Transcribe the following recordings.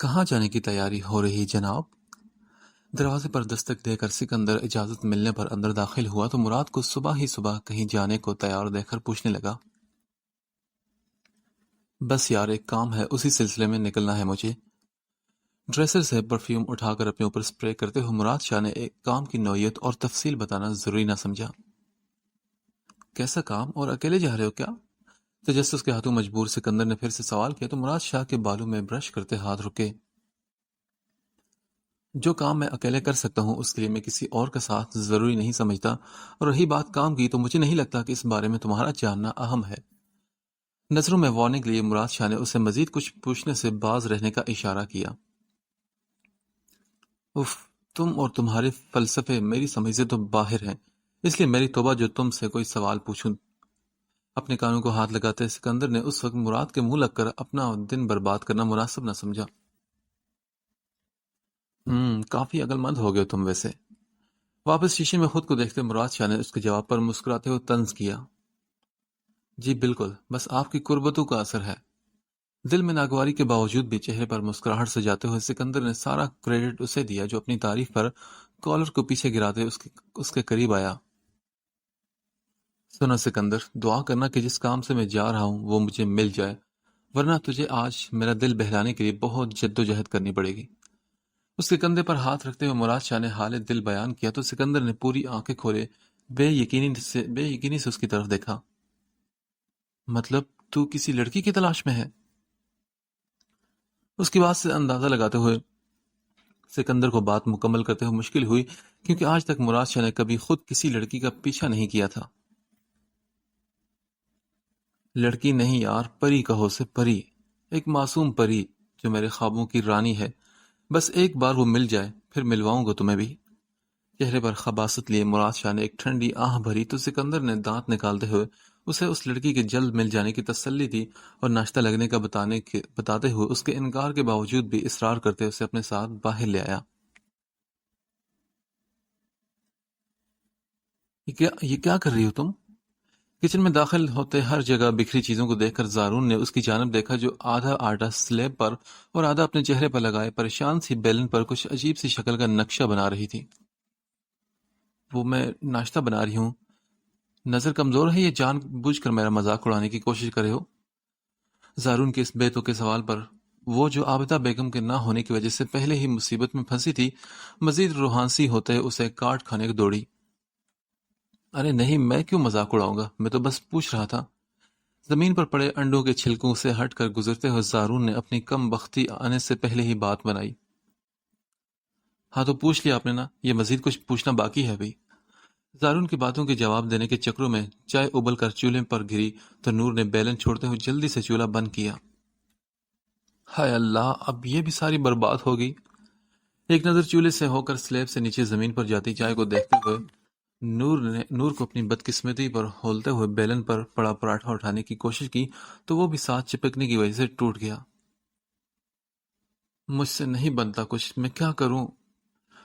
کہاں جانے کی تیاری ہو رہی جناب؟ دروازے پر دستک دے کر سکندر اجازت ملنے پر اندر داخل ہوا تو مراد کو صبح ہی صبح کہیں جانے کو تیار دیکھ کر پوچھنے لگا، بس یار ایک کام ہے، اسی سلسلے میں نکلنا ہے مجھے۔ ڈریسر سے پرفیوم اٹھا کر اپنے اوپر سپرے کرتے ہوئے مراد شاہ نے ایک کام کی نوعیت اور تفصیل بتانا ضروری نہ سمجھا۔ کیسا کام اور اکیلے جا رہے ہو کیا؟ تجسس کے ہاتھوں مجبور سکندر نے پھر سے سوال کیا تو مراد شاہ کے بالوں میں برش کرتے ہاتھ رکے۔ جو کام میں اکیلے کر سکتا ہوں اس کے لیے میں کسی اور کا ساتھ ضروری نہیں سمجھتا، اور رہی بات کام کی تو مجھے نہیں لگتا کہ اس بارے میں تمہارا جاننا اہم ہے۔ نظروں میں وارننگ کے لیے مراد شاہ نے اسے مزید کچھ پوچھنے سے باز رہنے کا اشارہ کیا۔ اف، تم اور تمہارے فلسفے میری سمجھ سے تو باہر ہیں، اس لیے میری توبہ جو تم سے کوئی سوال پوچھوں۔ اپنے کانوں کو ہاتھ لگاتے سکندر نے اس وقت مراد کے منہ لگ کر اپنا دن برباد کرنا مناسب نہ سمجھا۔ کافی عقل مند ہو گئے تم ویسے۔ واپس شیشے میں خود کو دیکھتے مراد شاہ نے اس کے جواب پر مسکراتے ہوئے طنز کیا۔ جی بالکل، بس آپ کی قربتوں کا اثر ہے۔ دل میں ناگواری کے باوجود بھی چہرے پر مسکراہٹ سے جاتے ہوئے سکندر نے سارا کریڈٹ اسے دیا جو اپنی تعریف پر کالر کو پیچھے گراتے اس کے قریب آیا۔ سنا سکندر، دعا کرنا کہ جس کام سے میں جا رہا ہوں وہ مجھے مل جائے، ورنہ تجھے آج میرا دل بہلانے کے لیے بہت جدوجہد کرنی پڑے گی۔ اس کے کندھے پر ہاتھ رکھتے ہوئے مراد شاہ نے حال دل بیان کیا تو سکندر نے پوری آنکھیں کھولے بے یقینی سے اس کی طرف دیکھا۔ مطلب تو کسی لڑکی کی تلاش میں ہے؟ اس کی بات سے اندازہ لگاتے ہوئے سکندر کو بات مکمل کرتے ہوئے مشکل ہوئی، کیونکہ آج تک مراد شاہ نے کبھی خود کسی لڑکی کا پیچھا نہیں کیا تھا۔ لڑکی نہیں یار، پری کہو سے پری، ایک معصوم پری جو میرے خوابوں کی رانی ہے۔ بس ایک بار وہ مل جائے پھر ملواؤں گا تمہیں بھی۔ چہرے پر خباثت لیے مراد شاہ نے ایک ٹھنڈی آہ بھری تو سکندر نے دانت نکالتے ہوئے اسے اس لڑکی کے جلد مل جانے کی تسلی دی اور ناشتہ لگنے کا بتاتے ہوئے اس کے انکار کے باوجود بھی اصرار کرتے اسے اپنے ساتھ باہر لے آیا۔ یہ کیا کر رہی ہو تم؟ کچن میں داخل ہوتے ہر جگہ بکھری چیزوں کو دیکھ کر زارون نے اس کی جانب دیکھا جو آدھا آٹا سلیب پر اور آدھا اپنے چہرے پر لگائے پریشان سی بیلن پر کچھ عجیب سی شکل کا نقشہ بنا رہی تھی۔ وہ میں ناشتہ بنا رہی ہوں۔ نظر کمزور ہے یا جان بوجھ کر میرا مذاق اڑانے کی کوشش کرے ہو؟ زارون کے اس بے تکے سوال پر وہ جو عابدہ بیگم کے نہ ہونے کی وجہ سے پہلے ہی مصیبت میں پھنسی تھی مزید روحانسی ہوتے اسے کاٹ کھانے کو دوڑی۔ ارے نہیں، میں کیوں مذاق اڑاؤں گا، میں تو بس پوچھ رہا تھا۔ زمین پر پڑے انڈوں کے چھلکوں سے ہٹ کر گزرتے ہوئے زارون نے اپنی کم بختی آنے سے پہلے ہی بات بنائی۔ ہاں تو پوچھ لیا آپ نے نا، یہ مزید کچھ پوچھنا باقی ہے بھی؟ زارون کی باتوں کے جواب دینے کے چکروں میں چائے ابل کر چولہے پر گری تو نور نے بیلن چھوڑتے ہوئے جلدی سے چولہا بند کیا۔ ہائے اللہ، اب یہ بھی ساری برباد ہو گئی۔ ایک نظر چولہے سے ہو کر سلیب سے نیچے زمین پر جاتی چائے کو دیکھتے ہوئے نور کو اپنی بدقسمتی پر ہولتے ہوئے بیلن پر پڑا پراٹھا اٹھانے کی کوشش کی تو وہ بھی ساتھ چپکنے کی وجہ سے ٹوٹ گیا۔ مجھ سے نہیں بنتا کچھ، میں کیا کروں؟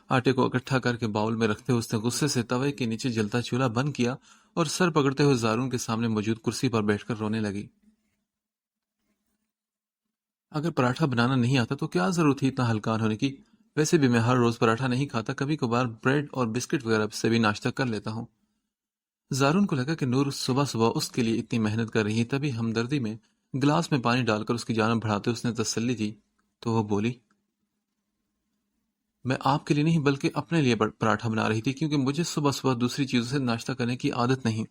آٹے کو اکٹھا کر کے باؤل میں رکھتے ہوئے اس نے غصے سے توے کے نیچے جلتا چولہا بند کیا اور سر پکڑتے ہوئے زارون کے سامنے موجود کرسی پر بیٹھ کر رونے لگی۔ اگر پراٹھا بنانا نہیں آتا تو کیا ضرورت تھی اتنا ہلکان ہونے کی؟ ویسے بھی میں ہر روز پراٹھا نہیں کھاتا، کبھی کبھار بریڈ اور بسکٹ وغیرہ سے بھی ناشتہ کر لیتا ہوں۔ زارون کو لگا کہ نور صبح صبح اس کے لیے اتنی محنت کر رہی ہے، تبھی ہمدردی میں گلاس میں پانی ڈال کر اس کی جانب بڑھاتے اس نے تسلی دی تو وہ بولی، میں آپ کے لیے نہیں بلکہ اپنے لیے پراٹھا بنا رہی تھی، کیونکہ مجھے صبح صبح دوسری چیزوں سے ناشتہ کرنے کی عادت نہیں۔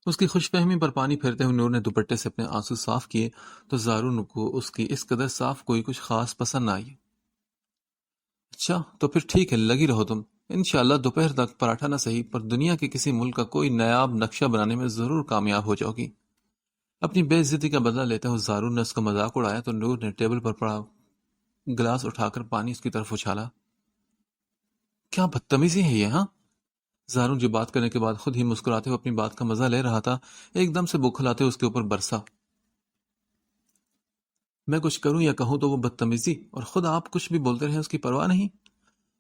اس کی خوش فہمی پر پانی پھیرتے ہوئے نور نے دوپٹے سے اپنے آنسو صاف کیے تو زارون کو اس کی اس قدر صاف کوئی کچھ خاص پسند نہ آئی۔ اچھا تو پھر ٹھیک ہے، لگی رہو تم، انشاءاللہ دوپہر تک پراٹھا نہ صحیح پر دنیا کے کسی ملک کا کوئی نایاب نقشہ بنانے میں ضرور کامیاب ہو جاؤ گی۔ اپنی بے عزتی کا بدلہ لیتے ہوئے زارون نے اس کا مذاق اڑایا تو نور نے ٹیبل پر پڑا گلاس اٹھا کر پانی اس کی طرف اچھالا۔ کیا بدتمیزی ہے یہ، ہاں؟ زارون جو بات کرنے کے بعد خود ہی مسکراتے ہوئے اپنی بات کا مزہ لے رہا تھا ایک دم سے بکھلاتے اس کے اوپر برسا۔ میں کچھ کروں یا کہوں تو وہ بدتمیزی، اور خود آپ کچھ بھی بولتے رہے اس کی پرواہ نہیں؟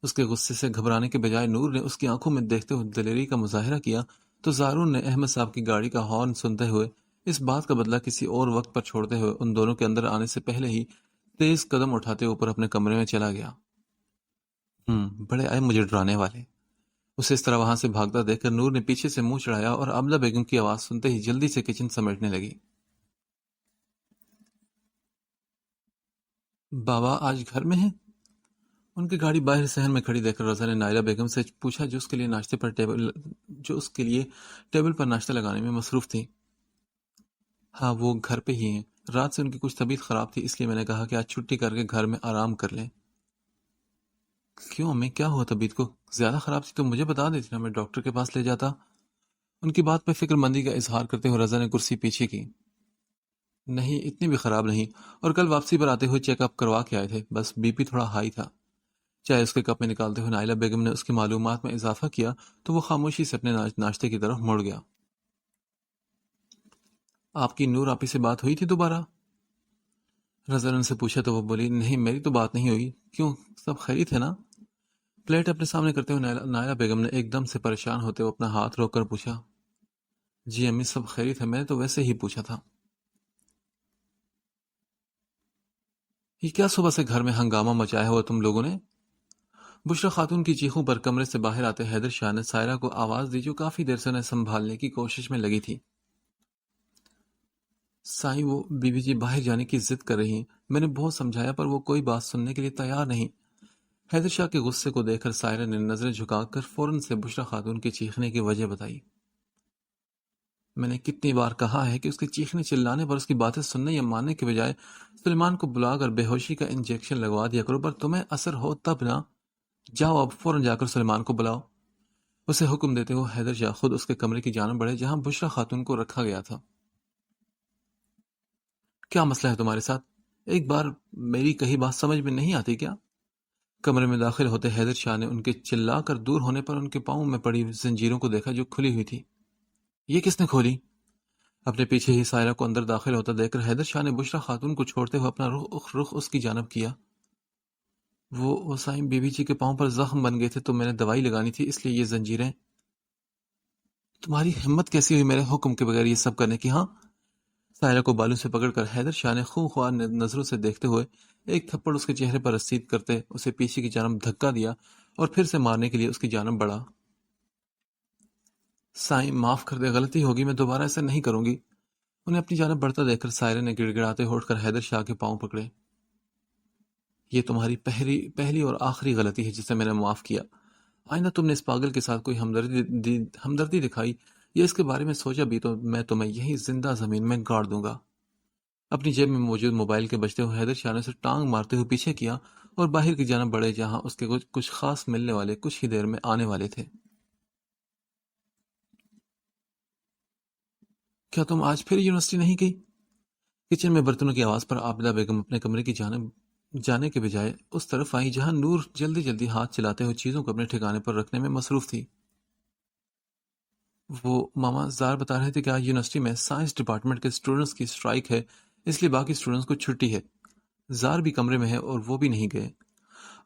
اس کے غصے سے گھبرانے کے بجائے نور نے اس کی آنکھوں میں دیکھتے ہوئے دلیری کا مظاہرہ کیا تو زارون نے احمد صاحب کی گاڑی کا ہارن سنتے ہوئے اس بات کا بدلہ کسی اور وقت پر چھوڑتے ہوئے ان دونوں کے اندر آنے سے پہلے ہی تیز قدم اٹھاتے اوپر اپنے کمرے میں چلا گیا۔ بڑے آئے مجھے ڈرانے والے۔ اسے اس طرح وہاں سے بھاگتا دیکھ کر نور نے پیچھے سے منہ چڑھایا اور عابدہ بیگم کی آواز سنتے ہی جلدی سے کچن سمیٹنے لگی۔ بابا آج گھر میں ہیں؟ ان کی گاڑی باہر صحن میں کھڑی دیکھ کر رضا نے نائلہ بیگم سے پوچھا جو اس کے لیے ٹیبل پر ناشتہ لگانے میں مصروف تھی۔ ہاں وہ گھر پہ ہی ہیں، رات سے ان کی کچھ طبیعت خراب تھی، اس لیے میں نے کہا کہ آج چھٹی کر کے گھر میں آرام کر لیں۔ کیوں امی، کیا ہوا؟ طبیعت کو زیادہ خراب تھی تو مجھے بتا دیتی نا، میں ڈاکٹر کے پاس لے جاتا۔ ان کی بات پہ فکر مندی کا اظہار کرتے ہوئے رضا نے کرسی پیچھے کی۔ نہیں اتنی بھی خراب نہیں، اور کل واپسی پر آتے ہوئے چیک اپ کروا کے آئے تھے، بس بی پی تھوڑا ہائی تھا۔ چائے اس کے کپ میں نکالتے ہوئے نائلہ بیگم نے اس کی معلومات میں اضافہ کیا تو وہ خاموشی سے اپنے ناشتے کی طرف مڑ گیا۔ آپ کی نور آپی سے بات ہوئی تھی دوبارہ؟ رضا نے ان سے پوچھا تو وہ بولی، نہیں میری تو بات نہیں ہوئی۔ کیوں، سب خیریت ہے نا؟ پلیٹ اپنے سامنے کرتے ہوئے نائلہ بیگم نے ایک دم سے پریشان ہوتے ہوئے اپنا ہاتھ روک کر پوچھا۔ جی امی سب خیریت ہے، میں نے تو ویسے ہی پوچھا تھا۔ یہ کیا صبح سے گھر میں ہنگامہ مچایا ہوا تم لوگوں نے؟ بشرا خاتون کی چیخوں پر کمرے سے باہر آتے حیدر شاہ نے سائرہ کو آواز دی جو کافی دیر سے انہیں سنبھالنے کی کوشش میں لگی تھی۔ سائیں وہ بی بی جی باہر جانے کی ضد کر رہی ہیں، میں نے بہت سمجھایا پر وہ کوئی بات سننے کے لیے تیار نہیں۔ حیدر شاہ کے غصے کو دیکھ کر سائرہ نے نظریں جھکا کر فوراً سے بشرا خاتون کے چیخنے کی وجہ بتائی۔ میں نے کتنی بار کہا ہے کہ اس کے چیخنے چلانے پر اس کی باتیں سننے یا ماننے کے بجائے سلیمان کو بلا کر بے ہوشی کا انجیکشن لگوا دیا کرو، پر تمہیں اثر ہو تب نہ۔ جاؤ اب فوراً جا کر سلیمان کو بلاؤ۔ اسے حکم دیتے ہوئے حیدر شاہ خود اس کے کمرے کی جانب بڑھے جہاں بشرا خاتون کو رکھا گیا تھا۔ کیا مسئلہ ہے تمہارے ساتھ؟ ایک بار میری کہی بات سمجھ میں نہیں آتی کیا؟ کمرے میں داخل ہوتے حیدر شاہ نے ان کے چلا کر دور ہونے پر ان کے پاؤں میں پڑی زنجیروں کو دیکھا جو کھلی ہوئی تھی۔ یہ کس نے کھولی؟ اپنے پیچھے ہی سائرہ کو اندر داخل ہوتا دیکھ کر حیدر شاہ نے بشرا خاتون کو چھوڑتے ہوئے اپنا رخ اس کی جانب کیا۔ وہ سائیں بی بی جی کے پاؤں پر زخم بن گئے تھے تو میں نے دوائی لگانی تھی، اس لیے یہ زنجیریں۔ تمہاری ہمت کیسی ہوئی میرے حکم کے بغیر یہ سب کرنے کی؟ ہاں؟ سائرہ کو بالوں سے پکڑ کر حیدر شاہ نے خونخوار نظروں سے دیکھتے ہوئے ایک تھپڑ اس کے چہرے پر رسید کرتے اسے پیچھے کی جانب دھکا دیا اور پھر سے مارنے کے لیے اس کی جانب بڑھا۔ سائیں معاف کر دے، غلطی ہوگی، میں دوبارہ ایسا نہیں کروں گی۔ انہیں اپنی جانب بڑھتا دیکھ کر سائرہ نے گڑ گڑاتے اٹھ کر حیدر شاہ کے پاؤں پکڑے۔ یہ تمہاری پہلی اور آخری غلطی ہے جسے میں نے معاف کیا۔ آئندہ تم نے اس پاگل کے ساتھ کوئی ہمدردی دکھائی یا اس کے بارے میں سوچا بھی تو میں تمہیں یہی زندہ زمین میں گاڑ دوں گا۔ اپنی جیب میں موجود موبائل کے بجتے ہوئے حیدر شاہ نے اسے ٹانگ مارتے ہوئے پیچھے کیا اور باہر کی جانب بڑھے جہاں اس کے کچھ خاص ملنے والے کچھ ہی دیر میں آنے والے تھے۔ کیا تم آج پھر یونیورسٹی نہیں گئی؟ کچن میں برتنوں کی آواز پر عابدہ بیگم اپنے کمرے کی جانب جانے کے بجائے اس طرف آئی جہاں نور جلدی جلدی ہاتھ چلاتے ہوئے چیزوں کو اپنے ٹھکانے پر رکھنے میں مصروف تھی۔ وہ ماما زار بتا رہے تھے کہ آج یونیورسٹی میں سائنس ڈپارٹمنٹ کے اسٹوڈنٹس کی اسٹرائک ہے، اس لیے باقی اسٹوڈنٹس کو چھٹی ہے۔ زار بھی کمرے میں ہے اور وہ بھی نہیں گئے۔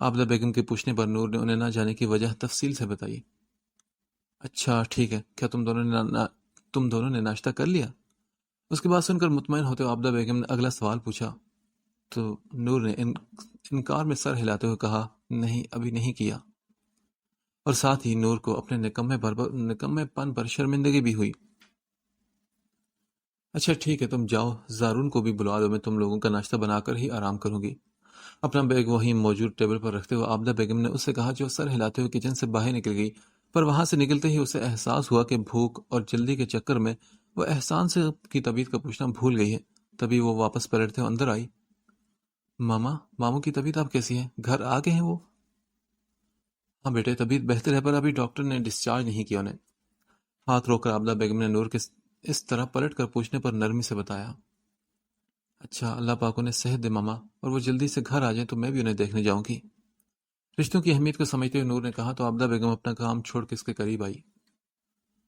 عابدہ بیگم کے پوچھنے پر نور نے انہیں نہ جانے کی وجہ تفصیل سے بتائی۔ اچھا ٹھیک ہے، کیا تم دونوں نے ناشتہ کر لیا؟ اس کے بعد سن کر مطمئن ہوتے ہوئے عابدہ بیگم نے اگلا سوال پوچھا تو نور نے انکار میں سر ہلاتے ہوئے کہا، نہیں ابھی نہیں کیا، اور ساتھ ہی نور کو اپنے نکمے پن پر شرمندگی بھی ہوئی۔ اچھا ٹھیک ہے، تم جاؤ، زارون کو بھی بلا دو، میں تم لوگوں کا ناشتہ بنا کر ہی آرام کروں گی۔ اپنا بیگ وہیں موجود ٹیبل پر رکھتے ہوئے عابدہ بیگم نے اس سے کہا جو سر ہلاتے ہوئے کچن سے باہر نکل گئی، پر وہاں سے نکلتے ہی اسے احساس ہوا کہ بھوک اور جلدی کے چکر میں وہ احسان سے کی طبیعت کا پوچھنا بھول گئی ہے۔ تبھی وہ واپس پلٹتے ہوئے اندر آئی۔ ماموں کی طبیعت اب کیسی ہے؟ گھر آ گئے ہیں وہ؟ ہاں بیٹے، طبیعت بہتر ہے پر ابھی ڈاکٹر نے ڈسچارج نہیں کیا انہیں۔ ہاتھ روک کر عابدہ بیگم نے نور کے اس طرح پلٹ کر پوچھنے پر نرمی سے بتایا۔ اچھا، اللہ پاک انہیں صحت دے ماما، اور وہ جلدی سے گھر آ جائیں تو میں بھی انہیں دیکھنے جاؤں گی۔ رشتوں کی اہمیت کو سمجھتے ہوئے نور نے کہا تو عابدہ بیگم اپنا کام چھوڑ کے اس کے قریب آئی۔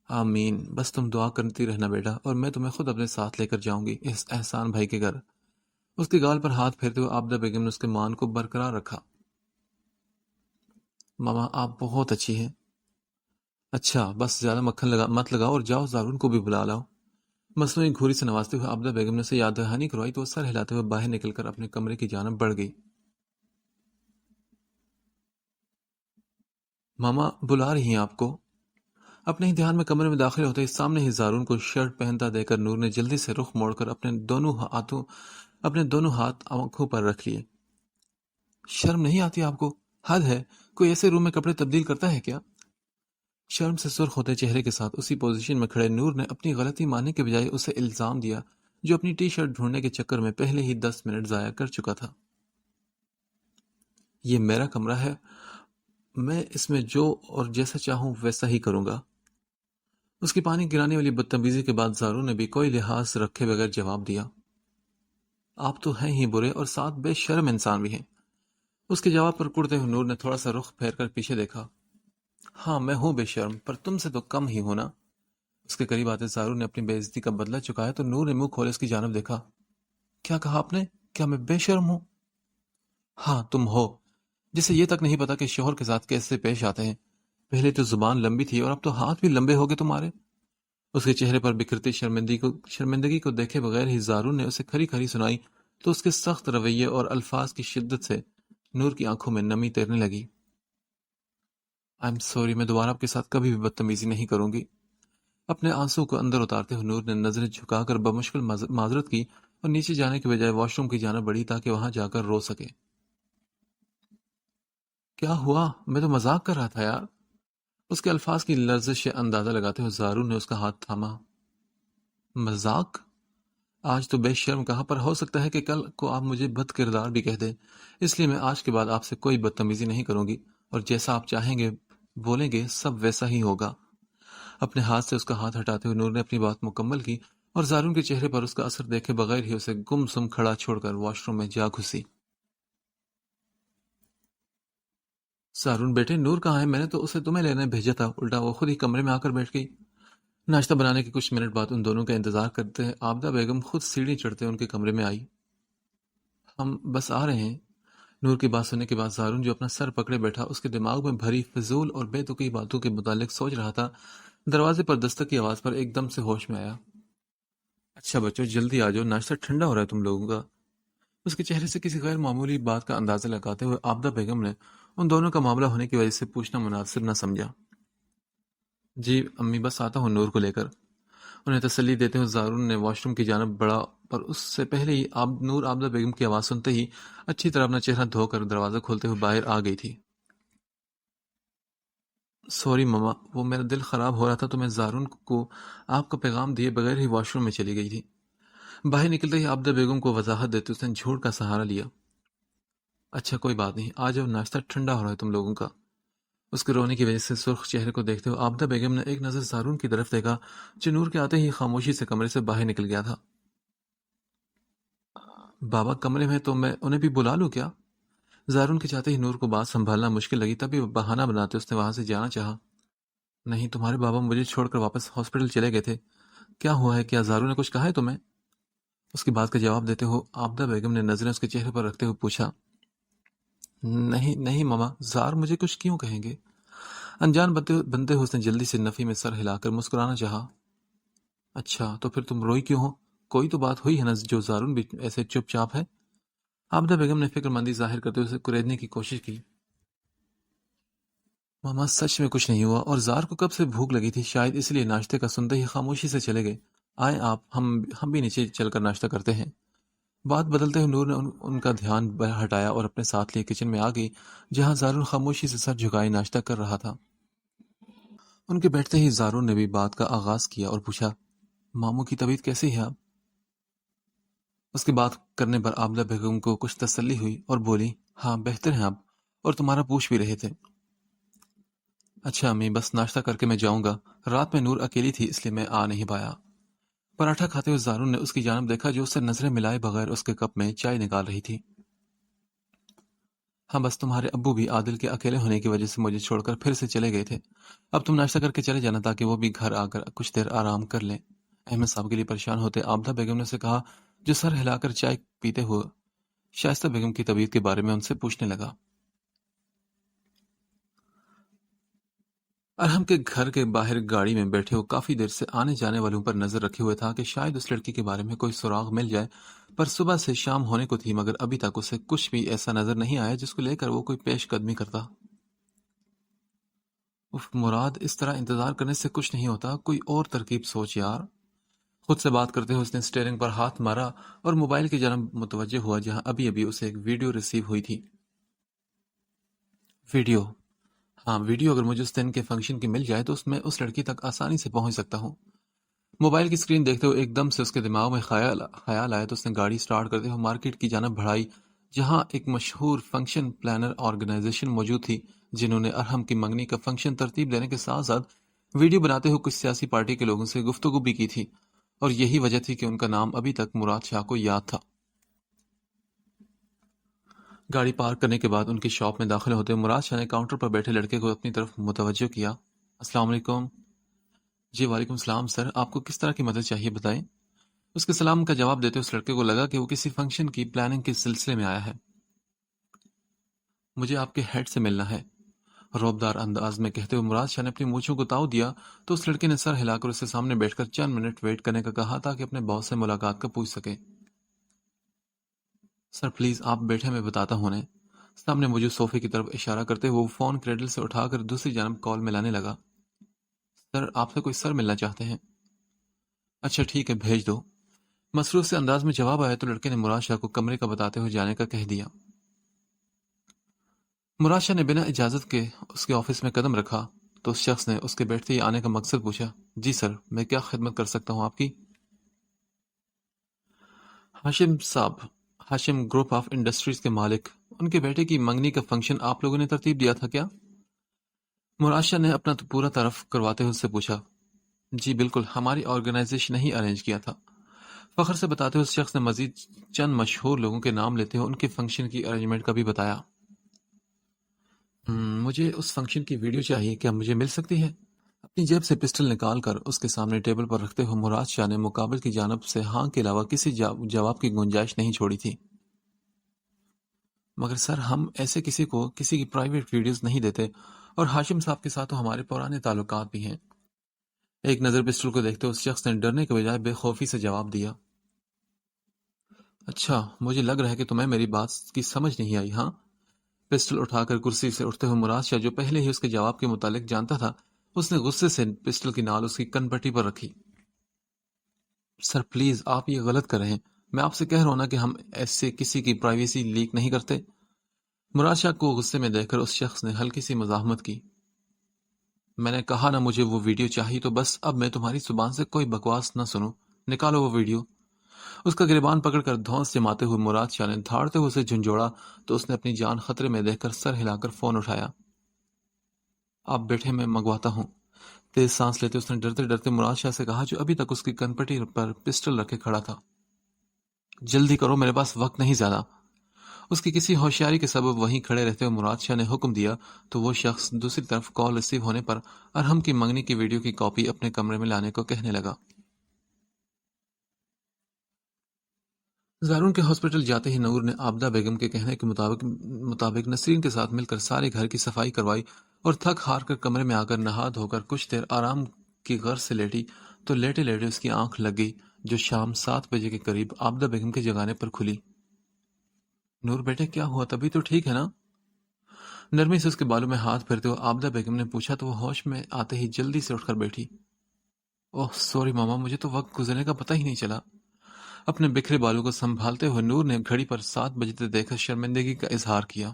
آمین، بس تم دعا کرتی رہنا بیٹا، اور میں تمہیں خود اپنے ساتھ لے کر جاؤں گی اس احسان بھائی کے گھر۔ اس کے گال پر ہاتھ پھیرتے ہوئے عابدہ بیگم نے اس کے مان کو برقرار رکھا۔ ماما آپ بہت اچھی ہیں۔ اچھا بس زیادہ مکھن مت لگاؤ اور جاؤ زارون کو بھی بلا لاؤ۔ مصنوعی گھوری سے نوازتے ہوئے عابدہ بیگم نے اسے یاد دہانی کروائی تو وہ سر ہلاتے ہوئے باہر نکل کر اپنے کمرے کی جانب بڑھ گئی۔ ماما بلا رہی ہیں آپ کو۔ اپنے ہی دھیان میں کمرے میں داخل ہوتے ہی سامنے ہی زارون کو شرٹ پہنتا دے کر نور نے جلدی سے رخ موڑ کر اپنے دونوں ہاتھ آنکھوں پر رکھ لیے۔ شرم نہیں آتی آپ کو؟ حد ہے، کوئی ایسے روم میں کپڑے تبدیل کرتا ہے کیا؟ شرم سے سرخ ہوتے چہرے کے ساتھ اسی پوزیشن میں کھڑے نور نے اپنی غلطی ماننے کے بجائے اسے الزام دیا جو اپنی ٹی شرٹ ڈھونڈنے کے چکر میں پہلے ہی 10 منٹ ضائع کر چکا تھا۔ یہ میرا کمرہ ہے، میں اس میں جو اور جیسا چاہوں ویسا ہی کروں گا۔ اس کی پانی گرانے والی بدتمیزی کے بعد زارو نے بھی کوئی لحاظ رکھے بغیر جواب دیا۔ آپ تو ہیں ہی برے اور ساتھ بے شرم انسان بھی ہیں۔ اس کے جواب پر کڑتے ہوئے نور نے تھوڑا سا رخ پھیر کر پیچھے دیکھا۔ ہاں میں ہوں بے شرم، پر تم سے تو کم ہی ہونا۔ اس کے قریب آتے زارو نے اپنی بے عزتی کا بدلہ چکایا تو نور نے منہ کھولے اس کی جانب دیکھا۔ کیا کہا آپ نے؟ کیا میں بے شرم ہوں؟ ہاں تم ہو، جسے یہ تک نہیں پتا کہ شوہر کے ساتھ کیسے پیش آتے ہیں۔ پہلے تو زبان لمبی تھی اور اب تو ہاتھ بھی لمبے ہو گئے تمہارے۔ اس کے چہرے پر بکھرتی شرمندگی کو دیکھے بغیر ہی زارون نے اسے کھری کھری سنائی تو اس کے سخت رویے اور الفاظ کی شدت سے نور کی آنکھوں میں نمی تیرنے لگی۔ آئی ایم سوری، میں دوبارہ آپ کے ساتھ کبھی بھی بدتمیزی نہیں کروں گی۔ اپنے آنسو کو اندر اتارتے ہوئے نور نے نظریں جھکا کر بمشکل معذرت کی اور نیچے جانے کے بجائے واش روم کی جانب بڑھی تاکہ وہاں جا کر رو سکے۔ کیا ہوا؟ میں تو مذاق کر رہا تھا یار۔ اس کے الفاظ کی لرزش سے اندازہ لگاتے ہوئے زارون نے اس کا ہاتھ تھاما۔ مذاق؟ آج تو بے شرم کہا، پر ہو سکتا ہے کہ کل کو آپ مجھے بد کردار بھی کہہ دیں، اس لیے میں آج کے بعد آپ سے کوئی بدتمیزی نہیں کروں گی اور جیسا آپ چاہیں گے بولیں گے سب ویسا ہی ہوگا۔ اپنے ہاتھ سے اس کا ہاتھ ہٹاتے ہوئے نور نے اپنی بات مکمل کی اور زارون کے چہرے پر اس کا اثر دیکھے بغیر ہی اسے گم سم کھڑا چھوڑ کر واش روم میں جا گھسی۔ زارون بیٹے نور کہاں ہے؟ میں نے تو اسے تمہیں لینے بھیجا تھا، الٹا وہ خود ہی کمرے میں آ کر بیٹھ گئی۔ ناشتہ بنانے کے کچھ منٹ بعد ان دونوں کا انتظار کرتے ہیں عابدہ بیگم خود سیڑھی چڑھتے ان کے کمرے میں آئی۔ ہم بس آ رہے ہیں۔ نور کی بات سننے کے بعد زارون جو اپنا سر پکڑے بیٹھا اس کے دماغ میں بھری فضول اور بے تکی باتوں کے متعلق سوچ رہا تھا، دروازے پر دستک کی آواز پر ایک دم سے ہوش میں آیا۔ اچھا بچوں جلدی آ جاؤ، ناشتہ ٹھنڈا ہو رہا ہے تم لوگوں کا۔ اس کے چہرے سے کسی غیر معمولی بات کا اندازہ لگاتے ہوئے عابدہ بیگم نے ان دونوں کا معاملہ ہونے کی وجہ سے پوچھنا مناسب نہ سمجھا۔ جی امی بس آتا ہوں نور کو لے کر۔ انہیں تسلی دیتے ہوئے زارون نے واش روم کی جانب بڑھا پر اس سے پہلے ہی نور عابدہ بیگم کی آواز سنتے ہی اچھی طرح اپنا چہرہ دھو کر دروازہ کھولتے ہوئے باہر آ گئی تھی۔ سوری ماما، وہ میرا دل خراب ہو رہا تھا تو میں زارون کو آپ کا پیغام دیے بغیر ہی واش روم میں چلی گئی تھی۔ باہر نکلتے ہی عابدہ بیگم کو وضاحت دیتے اس نے جھوٹ کا سہارا لیا۔ اچھا کوئی بات نہیں، آ جاؤ، ناشتہ ٹھنڈا ہو رہا ہے تم لوگوں کا۔ اس کے رونے کی وجہ سے سرخ چہرے کو دیکھتے ہوئے عابدہ بیگم نے ایک نظر زارون کی طرف دیکھا جو نور کے آتے ہی خاموشی سے کمرے سے باہر نکل گیا تھا۔ بابا کمرے میں تو میں انہیں بھی بلا لوں کیا؟ زارون کے چاہتے ہی نور کو بات سنبھالنا مشکل لگی، تبھی بہانہ بناتے اس نے وہاں سے جانا چاہا۔ نہیں، تمہارے بابا مجھے چھوڑ کر واپس ہاسپٹل چلے گئے تھے۔ کیا ہوا ہے؟ کیا زارون نے کچھ کہا ہے تمہیں؟ اس کی بات کا جواب دیتے ہوئے عابدہ بیگم نے نظریں اس کے چہرے پر رکھتے ہوئے پوچھا۔ نہیں نہیں ماما، زار مجھے کچھ کیوں کہیں گے؟ انجان بنتے ہوئے اس نے جلدی سے نفی میں سر ہلا کر مسکرانا چاہا۔ اچھا تو پھر تم روئی کیوں ہو؟ کوئی تو بات ہوئی ہے نا جو زارون بھی ایسے چپ چاپ ہے؟ عابدہ بیگم نے فکر مندی ظاہر کرتے ہوئے اسے کریدنے کی کوشش کی۔ ماما سچ میں کچھ نہیں ہوا، اور زار کو کب سے بھوک لگی تھی، شاید اس لیے ناشتے کا سنتے ہی خاموشی سے چلے گئے۔ آئے آپ، ہم بھی نیچے چل کر ناشتہ کرتے ہیں۔ بات بدلتے ہوئے نور نے ان کا دھیان ہٹایا اور اپنے ساتھ لیے کچن میں آ گئی جہاں زارون خاموشی سے سر جھکائے ناشتہ کر رہا تھا۔ ان کے بیٹھتے ہی زارون نے بھی بات کا آغاز کیا اور پوچھا، ماموں کی طبیعت کیسی ہے اب؟ اس کی بات کرنے پر عابدہ بیگم کو کچھ تسلی ہوئی اور بولی، ہاں بہتر ہیں اب، اور تمہارا پوچھ بھی رہے تھے۔ اچھا امی، بس ناشتہ کر کے میں جاؤں گا، رات میں نور اکیلی تھی اس لیے میں آ نہیں پایا۔ پراٹھا کھاتے ہوئے زارون نے اس کی جانب دیکھا جو اس سے نظریں ملائے بغیر اس کے کپ میں چائے نکال رہی تھی۔ ہاں بس تمہارے ابو بھی عادل کے اکیلے ہونے کی وجہ سے مجھے چھوڑ کر پھر سے چلے گئے تھے۔ اب تم ناشتہ کر کے چلے جانا تاکہ وہ بھی گھر آ کر کچھ دیر آرام کر لیں۔ احمد صاحب کے لیے پریشان ہوتے عابدہ بیگم نے اسے کہا جو سر ہلا کر چائے پیتے ہوئے شائستہ بیگم کی طبیعت کے بارے میں ان سے پوچھنے لگا۔ ارحم کے گھر کے باہر گاڑی میں بیٹھے وہ کافی دیر سے آنے جانے والوں پر نظر رکھے ہوئے تھا کہ شاید اس لڑکی کے بارے میں کوئی سراغ مل جائے، پر صبح سے شام ہونے کو تھی مگر ابھی تک اسے کچھ بھی ایسا نظر نہیں آیا جس کو لے کر وہ کوئی پیش قدمی کرتا۔ اف مراد، اس طرح انتظار کرنے سے کچھ نہیں ہوتا، کوئی اور ترکیب سوچ یار۔ خود سے بات کرتے ہوئے اس نے اسٹیئرنگ پر ہاتھ مارا اور موبائل کی جانب متوجہ ہوا جہاں ابھی ابھی اسے ایک ویڈیو ریسیو ہوئی تھی۔ ویڈیو؟ ہاں ویڈیو، اگر مجھے اس دن کے فنکشن کی مل جائے تو اس میں اس لڑکی تک آسانی سے پہنچ سکتا ہوں۔ موبائل کی اسکرین دیکھتے ہوئے ایک دم سے اس کے دماغ میں خیال آیا تو اس نے گاڑی سٹارٹ کرتے ہوئے مارکیٹ کی جانب بڑھائی جہاں ایک مشہور فنکشن پلانر آرگنائزیشن موجود تھی جنہوں نے ارحم کی منگنی کا فنکشن ترتیب دینے کے ساتھ ساتھ ویڈیو بناتے ہوئے کچھ سیاسی پارٹی کے لوگوں سے گفتگو بھی کی تھی، اور یہی وجہ تھی کہ ان کا نام ابھی تک مراد شاہ کو یاد تھا۔ گاڑی پارک کرنے کے بعد ان کی شاپ میں داخل ہوتے ہوئے مراد شاہ نے کاؤنٹر پر بیٹھے لڑکے کو اپنی طرف متوجہ کیا۔ السلام علیکم۔ جی وعلیکم السلام سر، آپ کو کس طرح کی مدد چاہیے بتائیں۔ اس کے سلام کا جواب دیتے اس لڑکے کو لگا کہ وہ کسی فنکشن کی پلاننگ کے سلسلے میں آیا ہے۔ مجھے آپ کے ہیڈ سے ملنا ہے، روبدار انداز میں کہتے ہوئے مراد شاہ نے اپنی مونچھوں کو تاؤ دیا تو اس لڑکے نے سر ہلا کر اسے سامنے بیٹھ کر چند منٹ ویٹ کرنے کا کہا تاکہ اپنے باس سے ملاقات کا پوچھ سکے۔ سر پلیز آپ بیٹھے، میں بتاتا ہوں انہیں۔ سامنے موجود صوفے کی طرف اشارہ کرتے ہوئے وہ فون کریڈل سے اٹھا کر دوسری جانب کال ملانے لگا۔ سر آپ سے کوئی سر ملنا چاہتے ہیں؟ اچھا ٹھیک ہے، بھیج دو۔ مصروف سے انداز میں جواب آیا تو لڑکے نے مراد شاہ کو کمرے کا بتاتے ہوئے جانے کا کہہ دیا۔ مراد شاہ نے بنا اجازت کے اس کے آفس میں قدم رکھا تو اس شخص نے اس کے بیٹھتے ہی آنے کا مقصد پوچھا۔ جی سر، میں کیا خدمت کر سکتا ہوں آپ کی؟ ہاشم صاحب، ہاشم گروپ آف انڈسٹریز کے مالک، ان کے بیٹے کی منگنی کا فنکشن آپ لوگوں نے ترتیب دیا تھا کیا؟ مراد شاہ نے اپنا پورا تعارف کرواتے ہوئے اس سے پوچھا۔ جی بالکل، ہماری آرگنائزیشن نے ہی ارینج کیا تھا، فخر سے بتاتے ہوئے اس شخص نے مزید چند مشہور لوگوں کے نام لیتے ہوئے ان کے فنکشن کی ارینجمنٹ کا بھی بتایا۔ مجھے اس فنکشن کی ویڈیو چاہیے، کیا مجھے مل سکتی ہے؟ اپنی جیب سے پسٹل نکال کر اس کے سامنے ٹیبل پر رکھتے ہوئے مراد شاہ نے مقابل کی جانب سے ہاں کے علاوہ کسی جواب کی گنجائش نہیں چھوڑی تھی۔ مگر سر، ہم ایسے کسی کو کسی کی پرائیویٹ ویڈیوز نہیں دیتے، اور ہاشم صاحب کے ساتھ تو ہمارے پرانے تعلقات بھی ہیں۔ ایک نظر پسٹل کو دیکھتے اس شخص نے ڈرنے کے بجائے بے خوفی سے جواب دیا۔ اچھا، مجھے لگ رہا ہے کہ تمہیں میری بات کی سمجھ نہیں آئی، ہاں؟ پسٹل اٹھا کر کرسی سے اٹھتے ہوئے مراد شاہ جو پہلے ہی اس کے جواب کے متعلق جانتا تھا، اس نے غصے سے پسٹل کی نال اس کی کن پٹی پر رکھی۔ سر پلیز، آپ یہ غلط کر رہے ہیں، میں آپ سے کہہ رہا ہوں نا کہ ہم ایسے کسی کی پرائیویسی لیک نہیں کرتے۔ مراد شاہ کو غصے میں دیکھ کر اس شخص نے ہلکی سی مزاحمت کی۔ میں نے کہا نا مجھے وہ ویڈیو چاہیے، تو بس اب میں تمہاری زبان سے کوئی بکواس نہ سنوں، نکالو وہ ویڈیو۔ اس کا گریبان پکڑ کر دھونس جماتے ہوئے مراد شاہ نے دھاڑتے ہوئے اسے جھنجھوڑا تو اس نے اپنی جان خطرے میں دیکھ کر سر ہلا کر فون اٹھایا۔ آپ بیٹھے، میں منگواتا ہوں۔ تیز سانس لیتے اس نے ڈرتے ڈرتے مراد شاہ سے کہا جو ابھی تک اس کی کنپٹی پر پسٹل رکھے کھڑا تھا۔ جلدی کرو، میرے پاس وقت نہیں زیادہ۔ اس کی کسی ہوشیاری کے سبب وہیں کھڑے رہتے ہوئے مراد شاہ نے حکم دیا تو وہ شخص دوسری طرف کال ریسیو ہونے پر ارحم کی منگنی کی ویڈیو کی کاپی اپنے کمرے میں لانے کو کہنے لگا۔ زارون کے ہاسپٹل جاتے ہی نور نے عابدہ بیگم کے کہنے کے مطابق نسرین کے ساتھ مل کر سارے گھر کی صفائی کروائی اور تھک ہار کر کمرے میں آ کر نہا دھو کر کچھ دیر آرام کی غرض سے لیٹی تو لیٹے لیٹے اس کی آنکھ لگ گئی جو شام 7 بجے کے قریب عابدہ بیگم کے جگانے پر کھلی۔ نور بیٹے، کیا ہوا؟ تبھی تو ٹھیک ہے نا؟ نرمی سے اس کے بالوں میں ہاتھ پھیرتے ہوئے عابدہ بیگم نے پوچھا تو وہ ہوش میں آتے ہی جلدی سے اٹھ کر بیٹھی۔ اوہ سوری ماما، مجھے تو وقت گزرنے کا پتہ ہی نہیں چلا۔ اپنے بکھرے بالوں کو سنبھالتے ہوئے نور نے گھڑی پر 7 بجتے دیکھ کر شرمندگی کا اظہار کیا۔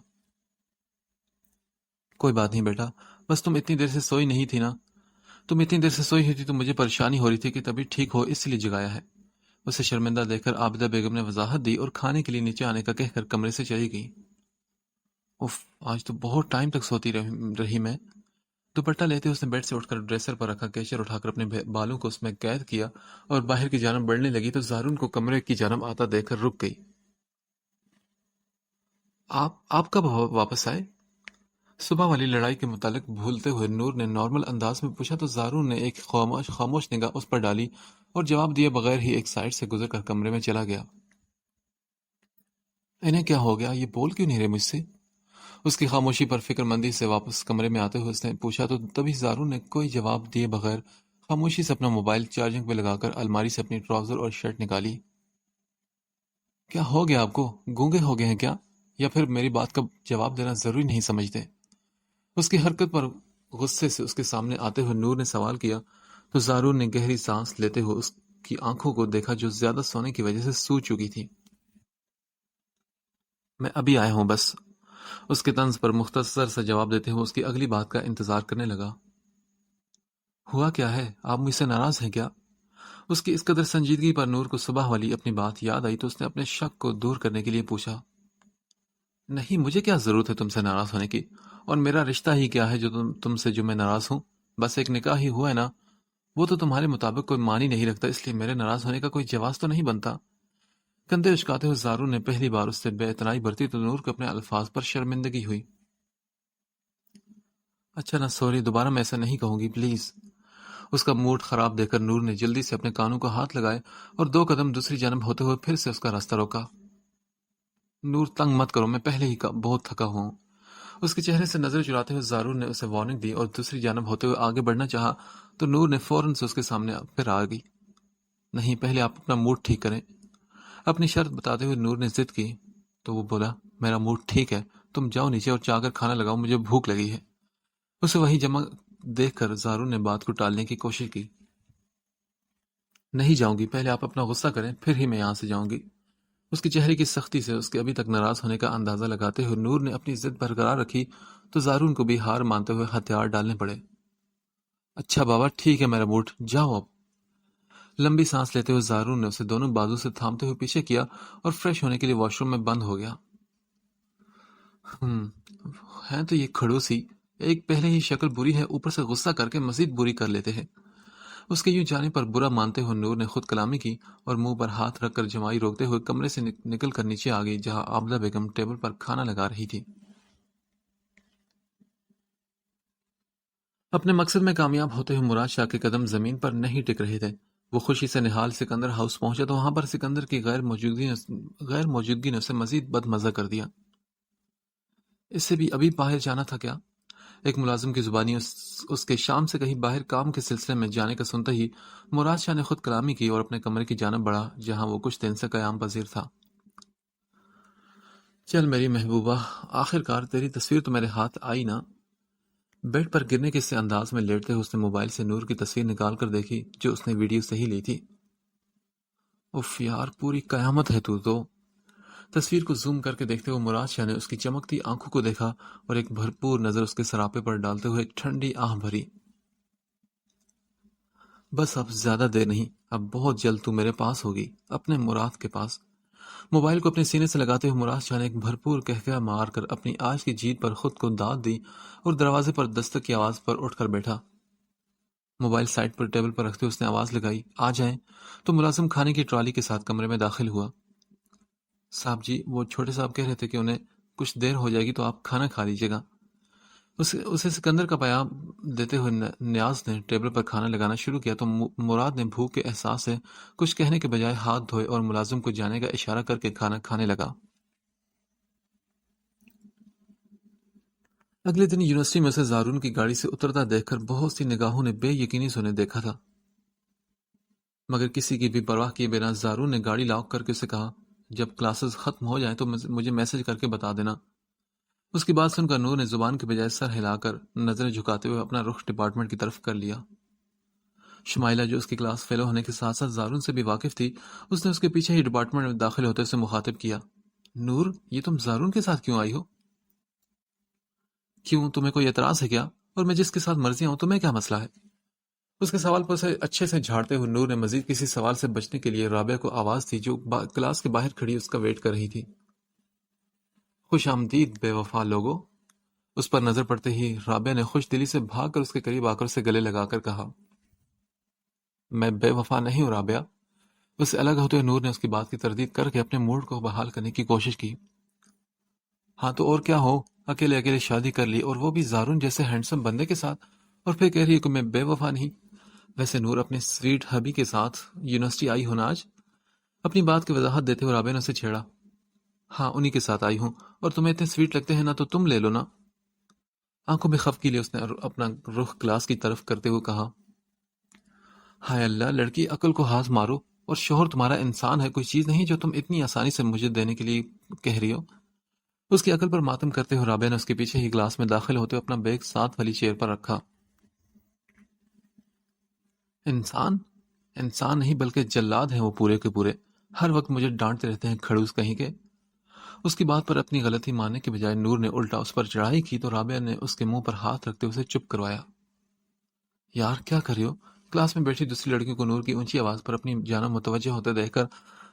کوئی بات نہیں بیٹا، بس تم اتنی دیر سے سوئی نہیں تھی نا؟ تم اتنی دیر سے سوئی ہوئی تھی تو مجھے پریشانی ہو رہی تھی کہ طبیعت ٹھیک ہو اس لیے جگایا ہے۔ اسے شرمندہ دیکھ کر عابدہ بیگم نے وضاحت دی اور کھانے کے لیے نیچے آنے کا کہہ کر کمرے سے چلی گئی۔ اف، آج تو بہت ٹائم تک سوتی رہی میں۔ دوپٹہ لیتے اس نے بیڈ سے اٹھ کر ڈریسر پر رکھا کیچر اٹھا کر اپنے بالوں کو اس میں قید کیا اور باہر کی جانب بڑھنے لگی تو زارون کو کمرے کی جانب آتا دیکھ کر رک گئی۔ آپ کب واپس آئے؟ صبح والی لڑائی کے متعلق بھولتے ہوئے نور نے نارمل انداز میں پوچھا تو زارون نے ایک خاموش نگاہ اس پر ڈالی اور جواب دیے بغیر ہی ایک سائڈ سے گزر کر کمرے میں چلا گیا۔ انہیں کیا ہو گیا؟ یہ بول کیوں نہیں رہے مجھ سے؟ اس کی خاموشی پر فکر مندی سے واپس کمرے میں آتے ہوئے اس نے پوچھا تو تبھی زارون نے کوئی جواب دیے بغیر خاموشی سے اپنا موبائل چارجنگ پہ لگا کر الماری سے اپنی ٹراؤزر اور شرٹ نکالی۔ کیا ہو گیا آپ کو؟ گونگے ہو گئے ہیں کیا؟ یا پھر میری بات کا جواب دینا ضروری نہیں سمجھتے؟ اس کی حرکت پر غصے سے اس کے سامنے آتے ہوئے نور نے سوال کیا تو زارون نے گہری سانس لیتے ہوئے اس کی آنکھوں کو دیکھا جو زیادہ سونے کی وجہ سے سو چکی تھی۔ میں ابھی آیا ہوں بس، اس کے طنز پر مختصر سا جواب دیتے ہوئے اس کی اگلی بات کا انتظار کرنے لگا۔ ہوا کیا ہے؟ آپ مجھ سے ناراض ہیں کیا؟ اس کی اس قدر سنجیدگی پر نور کو صبح والی اپنی بات یاد آئی تو اس نے اپنے شک کو دور کرنے کے لیے پوچھا۔ نہیں، مجھے کیا ضرورت ہے تم سے ناراض ہونے کی؟ اور میرا رشتہ ہی کیا ہے جو تم سے جو میں ناراض ہوں؟ بس ایک نکاح ہی ہوا ہے نا، وہ تو تمہارے مطابق کوئی معنی نہیں رکھتا، اس لیے میرے ناراض ہونے کا کوئی جواز تو نہیں بنتا۔ کندھے اچکاتے ہوئے زارون نے پہلی بار اس سے بے اعتنائی برتی تو نور کو اپنے الفاظ پر شرمندگی ہوئی۔ اچھا نا، سوری، دوبارہ میں ایسا نہیں کہوں گی، پلیز۔ اس کا موڈ خراب دیکھ کر نور نے جلدی سے اپنے کانوں کو ہاتھ لگائے اور 2 قدم دوسری جانب ہوتے ہوئے پھر سے اس کا راستہ روکا۔ نور، تنگ مت کرو، میں پہلے ہی بہت تھکا ہوں۔ اس کے چہرے سے نظر چراتے ہوئے زارون نے اسے وارننگ دی اور دوسری جانب ہوتے ہوئے آگے بڑھنا چاہا تو نور نے فوراً سے اس کے سامنے پھر آ گئی۔ نہیں، پہلے آپ اپنا موڈ ٹھیک کریں۔ اپنی شرط بتاتے ہوئے نور نے ضد کی تو وہ بولا، میرا موڈ ٹھیک ہے، تم جاؤ نیچے اور چاہ کر کھانا لگاؤ، مجھے بھوک لگی ہے۔ اسے وہی جمع دیکھ کر زارون نے بات کو ٹالنے کی کوشش کی۔ نہیں جاؤں گی، پہلے آپ اپنا غصہ کریں، پھر ہی میں یہاں سے جاؤں گی۔ اس کے چہرے کی سختی سے اس کے ابھی تک ناراض ہونے کا اندازہ لگاتے ہوئے نور نے اپنی ضد برقرار رکھی تو زارون کو بھی ہار مانتے ہوئے ہتھیار ڈالنے پڑے۔ اچھا بابا، ٹھیک ہے میرا موڈ، جاؤ اب۔ لمبی سانس لیتے ہوئے زارون نے اسے دونوں بازو سے تھامتے ہوئے پیچھے کیا اور فریش ہونے کے لیے واش روم میں بند ہو گیا۔ ہیں تو یہ کھڑوسی، ایک پہلے ہی شکل بری ہے، اوپر سے غصہ کر کے مزید بری کر لیتے ہیں۔ اس کے یوں جانے پر برا مانتے ہوئے نور نے خود کلامی کی اور منہ پر ہاتھ رکھ کر جمائی روکتے ہوئے کمرے سے نکل کر نیچے آ گئی جہاں عابدہ بیگم ٹیبل پر کھانا لگا رہی تھی۔ اپنے مقصد میں کامیاب ہوتے ہوئے مراد شاہ کے قدم زمین پر نہیں ٹک رہے تھے۔ وہ خوشی سے نہال سکندر ہاؤس پہنچا تو وہاں پر سکندر کی غیر موجودگی نے اسے مزید بد مزہ کر دیا۔ اس سے بھی ابھی باہر جانا تھا کیا؟ ایک ملازم کی زبانی اس کے شام سے کہیں باہر کام کے سلسلے میں جانے کا سنتے ہی مراد شاہ نے خود کلامی کی اور اپنے کمرے کی جانب بڑھا جہاں وہ کچھ دن سے قیام پذیر تھا۔ چل میری محبوبہ، آخر کار تیری تصویر تو میرے ہاتھ آئی نا۔ بیڈ پر گرنے کے سے انداز میں لیٹتے ہوئے اس نے موبائل سے نور کی تصویر نکال کر دیکھی جو اس نے ویڈیو سے ہی لی تھی۔ اف یار، پوری قیامت ہے تو۔ تصویر کو زوم کر کے دیکھتے ہوئے مراد شاہ نے اس کی چمکتی آنکھوں کو دیکھا اور ایک بھرپور نظر اس کے سراپے پر ڈالتے ہوئے ایک ٹھنڈی آہ بھری۔ بس اب زیادہ دیر نہیں، اب بہت جلد تو میرے پاس ہوگی، اپنے مراد کے پاس۔ موبائل کو اپنے سینے سے لگاتے ہوئے مراد شاہ نے ایک بھرپور قہقہ مار کر اپنی آج کی جیت پر خود کو داد دی اور دروازے پر دستک کی آواز پر اٹھ کر بیٹھا۔ موبائل سائٹ پر ٹیبل پر رکھتے اس نے آواز لگائی، آ جائیں، تو ملازم کھانے کی ٹرالی کے ساتھ کمرے میں داخل ہوا۔ صاحب جی، وہ چھوٹے صاحب کہہ رہے تھے کہ انہیں کچھ دیر ہو جائے گی تو آپ کھانا کھا لیجیے گا۔ اسے سکندر کا پیام دیتے ہوئے نیاز نے ٹیبل پر کھانا لگانا شروع کیا تو مراد نے بھوک کے احساس سے کچھ کہنے کے بجائے ہاتھ دھوئے اور ملازم کو جانے کا اشارہ کر کے کھانا کھانے لگا۔ اگلے دن یونیورسٹی میں اسے زارون کی گاڑی سے اترتا دیکھ کر بہت سی نگاہوں نے بے یقینی سے انہیں دیکھا تھا، مگر کسی کی بھی پرواہ کیے بنا زارون نے گاڑی لاک کر کے اسے کہا، جب کلاسز ختم ہو جائیں تو مجھے میسج کر کے بتا دینا۔ اس کی بات سن کر نور نے زبان کے بجائے سر ہلا کر نظریں جھکاتے ہوئے اپنا رخ ڈپارٹمنٹ کی طرف کر لیا۔ شمائلہ جو اس کی کلاس فیلو ہونے کے ساتھ ساتھ زارون سے بھی واقف تھی، اس نے اس کے پیچھے ہی ڈپارٹمنٹ میں داخل ہوتے اسے مخاطب کیا، نور، یہ تم زارون کے ساتھ کیوں آئی ہو؟ کیوں، تمہیں کوئی اعتراض ہے کیا؟ اور میں جس کے ساتھ مرضی آؤں تمہیں کیا مسئلہ ہے؟ اس کے سوال پر اسے اچھے سے جھاڑتے ہوئے نور نے مزید کسی سوال سے بچنے کے لیے رابعہ کو آواز دی جو کلاس کے باہر کھڑی اس کا ویٹ کر رہی تھی۔ خوش آمدید بے وفا لوگو۔ اس پر نظر پڑتے ہی رابعہ نے خوش دلی سے بھاگ کر اس کے قریب آ کر اسے گلے لگا کر کہا، میں بے وفا نہیں ہوں رابعہ۔ اس سے الگ ہوتے ہوئے نور نے اس کی بات کی تردید کر کے اپنے موڈ کو بحال کرنے کی کوشش کی۔ ہاں تو اور کیا ہو، اکیلے اکیلے شادی کر لی اور وہ بھی زارون جیسے ہینڈسم بندے کے ساتھ، اور پھر کہہ رہی ہے کہ میں بے وفا نہیں۔ ویسے نور، اپنے سویٹ ہبی کے ساتھ یونیورسٹی آئی ہو نا آج؟ اپنی بات کی وضاحت دیتے ہوئے رابعہ نے اسے چھیڑا۔ ہاں انہی کے ساتھ آئی ہوں، اور تمہیں اتنے سویٹ لگتے ہیں نا تو تم لے لو نا۔ آنکھوں میں خفگی لیے اس نے اپنا رخ کلاس کی طرف کرتے ہوئے کہا، ہائے اللہ لڑکی، عقل کو ہاتھ مارو، اور شوہر تمہارا انسان ہے، کوئی چیز نہیں جو تم اتنی آسانی سے مجھے دینے کے لیے کہہ رہی ہو۔ اس کی عقل پر ماتم کرتے ہوئے رابعہ نے اس کے پیچھے ہی کلاس میں داخل ہوتے ہوئے اپنا بیگ ساتھ والی چیئر پر رکھا۔ انسان؟ انسان نہیں بلکہ جلاد ہیں وہ پورے کے پورے، ہر وقت مجھے ڈانٹتے رہتے ہیں کھڑوس کہیں کے۔ اس کی بات پر اپنی غلطی ماننے کے بجائے نور نے الٹا اس پر چڑھائی کی تو رابعہ نے اس کے منہ پر ہاتھ رکھتے اسے چپ کروایا۔ یار کیا کر رہی ہو؟ کلاس میں بیٹھی دوسری لڑکیوں کو نور کی اونچی آواز پر اپنی جانب متوجہ ہوتے دیکھ کر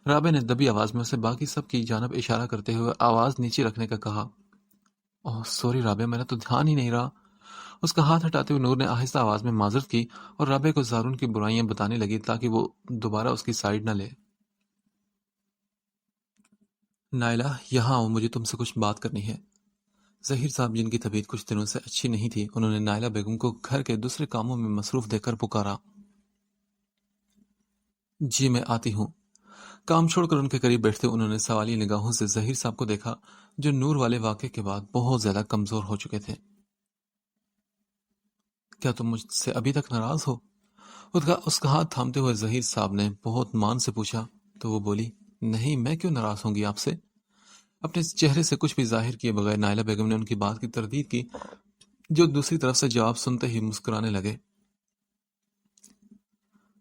رابعہ نے دبی آواز میں اسے باقی سب کی جانب اشارہ کرتے ہوئے آواز نیچے رکھنے کا کہا۔ اوہ سوری رابعہ، میں نے تو دھیان ہی نہیں رہا۔ اس کا ہاتھ ہٹاتے ہوئے نور نے آہستہ آواز میں معذرت کی اور رابعہ کو زارون کی برائیاں بتانے لگی تاکہ وہ دوبارہ اس کی سائیڈ نہ لے۔ نائلہ یہاں آؤ، مجھے تم سے کچھ بات کرنی ہے۔ ظہیر صاحب جن کی طبیعت کچھ دنوں سے اچھی نہیں تھی، انہوں نے نائلہ بیگم کو گھر کے دوسرے کاموں میں مصروف دیکھ کر پکارا۔ جی میں آتی ہوں۔ کام چھوڑ کر ان کے قریب بیٹھتے انہوں نے سوالی نگاہوں سے ظہیر صاحب کو دیکھا جو نور والے واقعے کے بعد بہت زیادہ کمزور ہو چکے تھے۔ کیا تم مجھ سے ابھی تک ناراض ہو؟ اس کا ہاتھ تھامتے ہوئے ظہیر صاحب نے بہت مان سے پوچھا تو وہ بولی، نہیں میں کیوں ناراض ہوں گی آپ سے؟ اپنے چہرے سے کچھ بھی ظاہر کیے بغیر نائلہ بیگم نے ان کی بات کی تردید کی، جو دوسری طرف سے جواب سنتے ہی مسکرانے لگے۔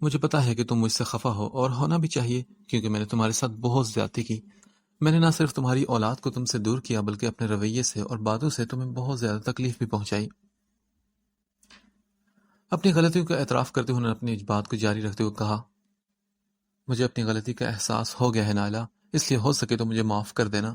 مجھے پتا ہے کہ تم مجھ سے خفا ہو، اور ہونا بھی چاہیے کیونکہ میں نے تمہارے ساتھ بہت زیادتی کی۔ میں نے نہ صرف تمہاری اولاد کو تم سے دور کیا بلکہ اپنے رویے سے اور باتوں سے تمہیں بہت زیادہ تکلیف بھی پہنچائی۔ اپنی غلطیوں کا اعتراف کرتے ہوئے اپنی بات کو جاری رکھتے ہوئے کہا، مجھے اپنی غلطی کا احساس ہو گیا ہے نائلہ، اس لیے ہو سکے تو مجھے معاف کر دینا۔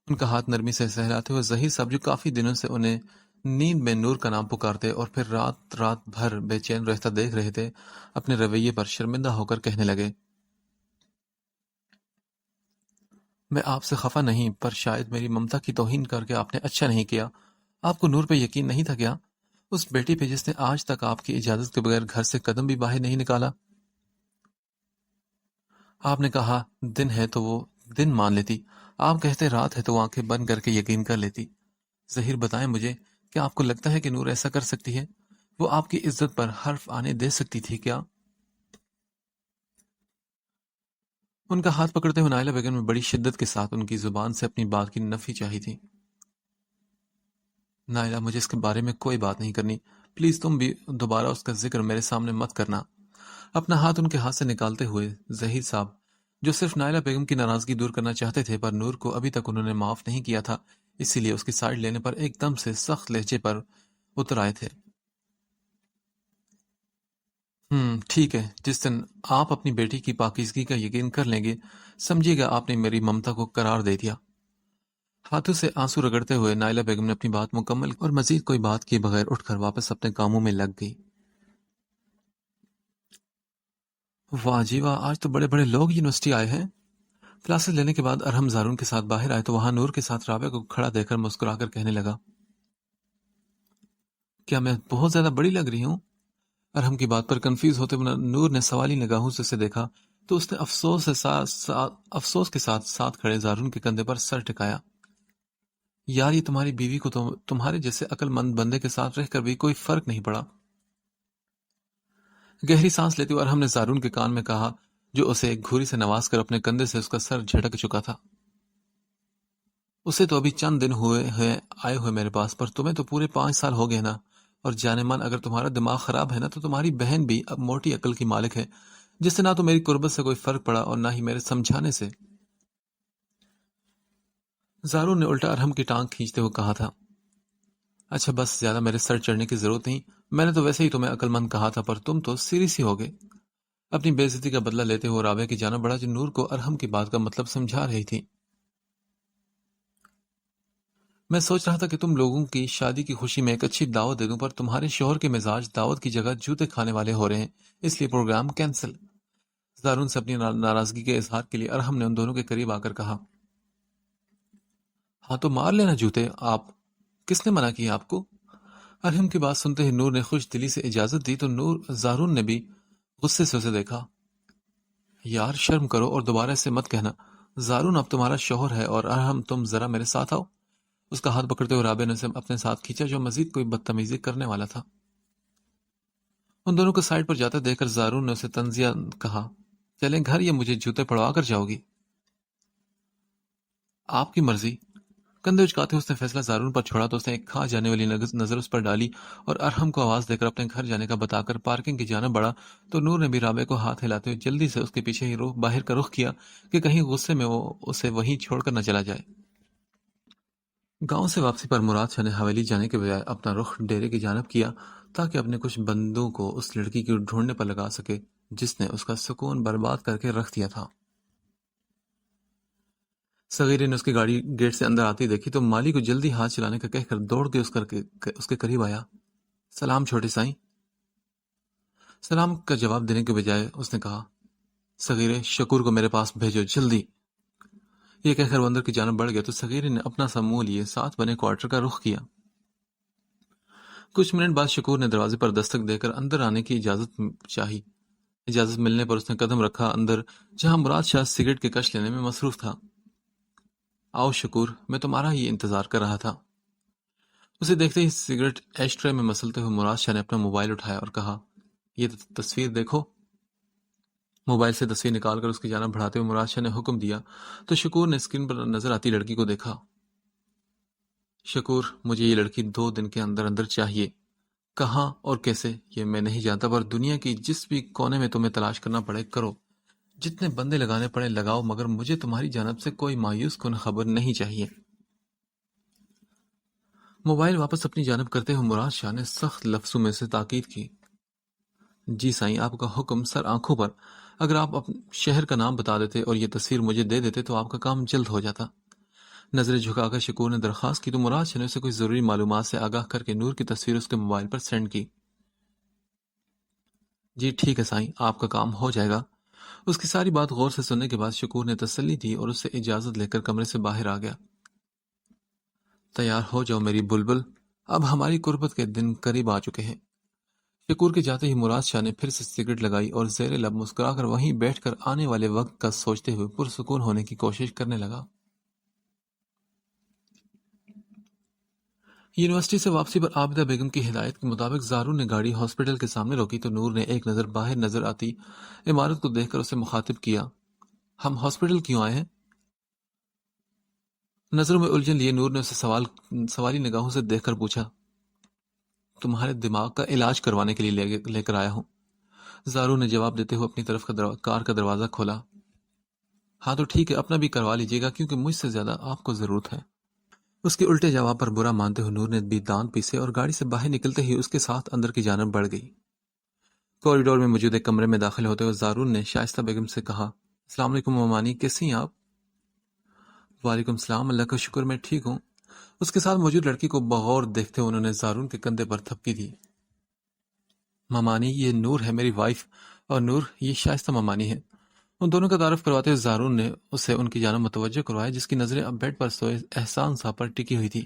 ان کا ہاتھ نرمی سے سہلاتے ہوئے ظہیر صاحب جو کافی دنوں سے انہیں نیند میں نور کا نام پکارتے اور پھر رات رات بھر بے چین رہتا دیکھ رہے تھے، اپنے رویے پر شرمندہ ہو کر کہنے لگے، میں آپ سے خفا نہیں، پر شاید میری ممتا کی توہین کر کے آپ نے اچھا نہیں کیا۔ آپ کو نور پہ یقین نہیں تھا کیا؟ اس بیٹی پہ جس نے آج تک آپ کی اجازت کے بغیر گھر سے قدم بھی باہر نہیں نکالا۔ آپ نے کہا دن ہے تو وہ دن مان لیتی، آپ کہتے رات ہے تو وہ آنکھیں بند کر کے یقین کر لیتی۔ ظہیر بتائیں مجھے، کیا آپ کو لگتا ہے کہ نور ایسا کر سکتی ہے؟ وہ آپ کی عزت پر حرف آنے دے سکتی تھی کیا؟ ان کا ہاتھ پکڑتے ہوئے نائلہ بیگم نے بڑی شدت کے ساتھ ان کی زبان سے اپنی بات کی نفی چاہی تھی۔ نائلہ مجھے اس کے بارے میں کوئی بات نہیں کرنی، پلیز تم بھی دوبارہ اس کا ذکر میرے سامنے مت کرنا۔ اپنا ہاتھ ان کے ہاتھ سے نکالتے ہوئے ظہیر صاحب جو صرف نائلہ بیگم کی ناراضگی دور کرنا چاہتے تھے پر نور کو ابھی تک انہوں نے معاف نہیں کیا تھا، اسی لیے اس کی سائڈ لینے پر ایک دم سے سخت لہجے پر اتر آئے تھے۔ ٹھیک ہے، جس دن آپ اپنی بیٹی کی پاکیزگی کا یقین کر لیں گے سمجھیے گا آپ نے میری ممتا کو قرار دے دیا۔ ہاتھوں سے آنسو رگڑتے ہوئے نائلہ بیگم نے اپنی بات مکمل اور مزید کوئی بات کیے بغیر اٹھ کر واپس اپنے کاموں میں لگ گئی۔ واہ جی واہ، آج تو بڑے بڑے لوگ یونیورسٹی آئے ہیں۔ کلاسز لینے کے بعد ارحم زارون کے ساتھ باہر آئے تو وہاں نور کے ساتھ رابعہ کو کھڑا دیکھ کر مسکرا کر کہنے لگا، کیا میں بہت زیادہ بڑی لگ رہی ہوں؟ ارحم کی بات پر کنفیوز ہوتے ہوئے نور نے سوالی نگاہوں سے اسے دیکھا تو اس نے افسوس کے ساتھ ساتھ کھڑے زارون کے کندھے پر سر ٹکایا۔ یار یہ تمہاری بیوی کو تو تمہارے جیسے عقل مند بندے کے ساتھ رہ کر بھی کوئی فرق نہیں پڑا۔ گہری سانس لیتے ہوئے ارحم نے زارون کے کان میں کہا جو اسے ایک گھوری سے نواز کر اپنے کندھے سے اس کا سر جھٹک چکا تھا، اسے تو ابھی چند دن ہوئے ہیں آئے ہوئے میرے پاس، پر تمہیں تو پورے 5 سال ہو گئے نا، اور جانے من اگر تمہارا دماغ خراب ہے نا تو تمہاری بہن بھی اب موٹی عقل کی مالک ہے، جس سے نہ تو میری قربت سے کوئی فرق پڑا اور نہ ہی میرے سمجھانے سے۔ زارون نے الٹا ارحم کی ٹانگ کھینچتے ہوئے کہا تھا، اچھا بس زیادہ میرے سر چڑھنے کی ضرورت نہیں، میں نے تو ویسے ہی تمہیں عقل مند کہا تھا پر تم تو سیریس ہی ہو گئے۔ اپنی بے عزتی کا بدلہ لیتے ہوئے رابعہ کی جانب بڑھا جو نور کو ارحم کی بات کا مطلب سمجھا رہی تھی، میں سوچ رہا تھا کہ تم لوگوں کی شادی کی خوشی میں ایک اچھی دعوت دے دوں پر تمہارے شوہر کے مزاج دعوت کی جگہ جوتے کھانے والے ہو رہے ہیں، اس لیے پروگرام کینسل۔ زارون سے اپنی ناراضگی کے اظہار کے لیے ارحم نے ان دونوں کے قریب آ کر کہا، ہاں تو مار لینا جوتے، آپ کس نے منع کیا آپ کو؟ ارحم کی بات سنتے ہی نور نے خوش دلی سے اجازت دی تو زارون نے بھی غصے سے اسے دیکھا، یار شرم کرو اور دوبارہ اسے مت کہنا، زارون اب تمہارا شوہر ہے اور ارحم تم ذرا میرے ساتھ آؤ۔ اس کا ہاتھ پکڑتے ہوئے رابعہ نے اسے اپنے ساتھ کھینچا جو مزید کوئی بدتمیزی کرنے والا تھا۔ ان دونوں کو سائڈ پر جاتے دیکھ کر زارون نے اسے تنزیہ کہا، چلیں گھر یا مجھے جوتے پڑوا کر جاؤ گی؟ آپ کی مرضی۔ کندھے اچکاتے اس نے فیصلہ زارون پر چھوڑا تو اس نے ایک کھا جانے والی نظر اس پر ڈالی اور ارحم کو آواز دے کر اپنے گھر جانے کا بتا کر پارکنگ کی جانب بڑھا تو نور نے بھی رابعہ کو ہاتھ ہلاتے ہوئے جلدی سے اس کے پیچھے ہی باہر کا رخ کیا کہ کہیں غصے میں وہ اسے وہیں چھوڑ کر نہ چلا جائے۔ گاؤں سے واپسی پر مراد شاہ نے حویلی جانے کے بجائے اپنا رخ ڈیرے کی جانب کیا تاکہ اپنے کچھ بندوں کو اس لڑکی کی ڈھونڈنے پر لگا سکے جس نے اس کا سکون برباد کر کے رکھ دیا تھا۔ صغیرے نے اس کی گاڑی گیٹ سے اندر آتی دیکھی تو مالی کو جلدی ہاتھ چلانے کا کہہ کر دوڑ کے اس کے قریب آیا۔ سلام چھوٹے سائیں۔ سلام کا جواب دینے کے بجائے اس نے کہا، صغیرے شکور کو میرے پاس بھیجو جلدی۔ یہ کہہ کر وہ اندر کی جانب بڑھ گیا تو صغیرے نے اپنا سا منہ لیے ساتھ بنے کوارٹر کا رخ کیا۔ کچھ منٹ بعد شکور نے دروازے پر دستک دے کر اندر آنے کی اجازت چاہی۔ اجازت ملنے پر اس نے قدم رکھا اندر جہاں مراد شاہ سگریٹ کے کش لینے میں مصروف تھا۔ آؤ شکور، میں تمہارا ہی انتظار کر رہا تھا۔ اسے دیکھتے ہی سگریٹ ایش ٹرے میں مسلتے ہوئے مراد شاہ نے اپنا موبائل اٹھایا اور کہا، یہ تصویر دیکھو۔ موبائل سے تصویر نکال کر اس کی جانب بڑھاتے ہوئے مراد شاہ نے حکم دیا تو شکور نے اسکرین پر نظر آتی لڑکی کو دیکھا۔ شکور، مجھے یہ لڑکی 2 دن کے اندر اندر چاہیے۔ کہاں اور کیسے یہ میں نہیں جانتا، پر دنیا کی جس بھی کونے میں تمہیں تلاش کرنا پڑے کرو، جتنے بندے لگانے پڑے لگاؤ، مگر مجھے تمہاری جانب سے کوئی مایوس کن خبر نہیں چاہیے۔ موبائل واپس اپنی جانب کرتے ہوئے مراد شاہ نے سخت لفظوں میں سے تاکید کی، جی سائیں، آپ کا حکم سر آنکھوں پر۔ اگر آپ شہر کا نام بتا دیتے اور یہ تصویر مجھے دے دیتے تو آپ کا کام جلد ہو جاتا۔ نظریں جھکا کر شکور نے درخواست کی تو مراد شاہ نے اسے کچھ ضروری معلومات سے آگاہ کر کے نور کی تصویر اس کے موبائل پر سینڈ کی۔ جی ٹھیک ہے سائیں، آپ کا کام ہو جائے گا۔ اس کی ساری بات غور سے سننے کے بعد شکور نے تسلی دی اور اس سے اجازت لے کر کمرے سے باہر آ گیا۔ تیار ہو جاؤ میری بلبل، اب ہماری قربت کے دن قریب آ چکے ہیں۔ شکور کے جاتے ہی مراد شاہ نے پھر سے سگریٹ لگائی اور زیر لب مسکرا کر وہیں بیٹھ کر آنے والے وقت کا سوچتے ہوئے پرسکون ہونے کی کوشش کرنے لگا۔ یونیورسٹی سے واپسی پر عابدہ بیگم کی ہدایت کے مطابق زارون نے گاڑی ہاسپٹل کے سامنے روکی تو نور نے ایک نظر باہر نظر آتی عمارت کو دیکھ کر اسے مخاطب کیا، ہم ہاسپٹل کیوں آئے ہیں؟ نظروں میں الجھن لیے نور نے اسے سوالی نگاہوں سے دیکھ کر پوچھا، تمہارے دماغ کا علاج کروانے کے لیے لے کر آیا ہوں۔ زارون نے جواب دیتے ہوئے اپنی طرف کار کا دروازہ کھولا۔ ہاں تو ٹھیک ہے، اپنا بھی کروا لیجیے گا کیونکہ مجھ سے زیادہ آپ کو ضرورت ہے۔ اس کے الٹے جواب پر برا مانتے ہوئے نور نے بھی دانت پیسے اور گاڑی سے باہر نکلتے ہی اس کے ساتھ اندر کی جانب بڑھ گئی۔ کوریڈور میں موجود ایک کمرے میں داخل ہوتے ہوئے زارون نے شائستہ بیگم سے کہا، السلام علیکم ممانی، کیسی ہیں آپ؟ وعلیکم السلام، اللہ کا شکر میں ٹھیک ہوں۔ اس کے ساتھ موجود لڑکی کو بغور دیکھتے ہوئے انہوں نے زارون کے کندھے پر تھپکی دی۔ ممانی، یہ نور ہے میری وائف، اور نور یہ شائستہ ممانی ہے۔ ان دونوں کا تعارف کرواتے ہوئے زارون نے اسے ان کی جانب متوجہ کروایا جس کی نظریں اب بیڈ پر سوئے احسان صاحب پر ٹکی ہوئی تھی۔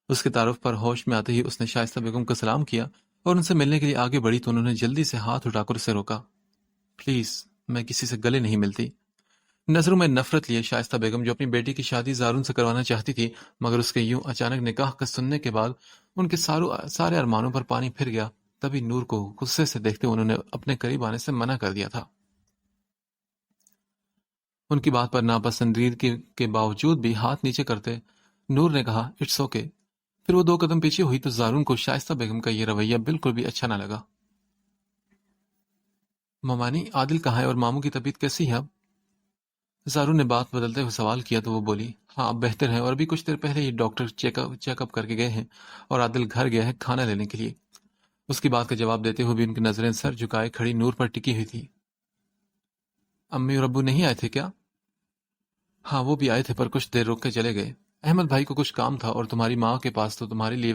اس کے تعارف پر ہوش میں آتے ہی اس نے شائستہ بیگم کو سلام کیا اور ان سے ملنے کے لیے آگے بڑھی تو انہوں نے جلدی سے ہاتھ اٹھا کر اسے روکا۔ پلیز، میں کسی سے گلے نہیں ملتی۔ نظروں میں نفرت لیے شائستہ بیگم جو اپنی بیٹی کی شادی زارون سے کروانا چاہتی تھی، مگر اس کے یوں اچانک نکاح کا سننے کے بعد ان کے سارے ارمانوں پر پانی پھر گیا، تبھی نور کو غصے سے دیکھتے انہوں نے اپنے قریب آنے سے منع کر دیا تھا۔ ان کی بات پر ناپسندیدگی کے باوجود بھی ہاتھ نیچے کرتے نور نے کہا، اٹس اوکے۔ پھر وہ 2 قدم پیچھے ہوئی تو زارون کو شائستہ بیگم کا یہ رویہ بالکل بھی اچھا نہ لگا۔ ممانی، عادل کہاں ہے اور ماموں کی طبیعت کیسی ہے اب؟ زارون نے بات بدلتے ہوئے سوال کیا تو وہ بولی، ہاں اب بہتر ہے، اور ابھی کچھ دیر پہلے ہی ڈاکٹر چیک اپ کر کے گئے ہیں اور عادل گھر گیا ہے کھانا لینے کے لیے۔ اس کی بات کا جواب دیتے ہوئے بھی ان کی نظریں سر جھکائے کھڑی نور پر ٹکی ہوئی تھی۔ امی اور ابو نہیں آئے تھے کیا؟ ہاں وہ بھی آئے تھے پر کچھ دیر رک کے چلے گئے۔ احمد بھائی کو کچھ کام تھا اور تمہاری ماں کے پاس تو ہمارے لیے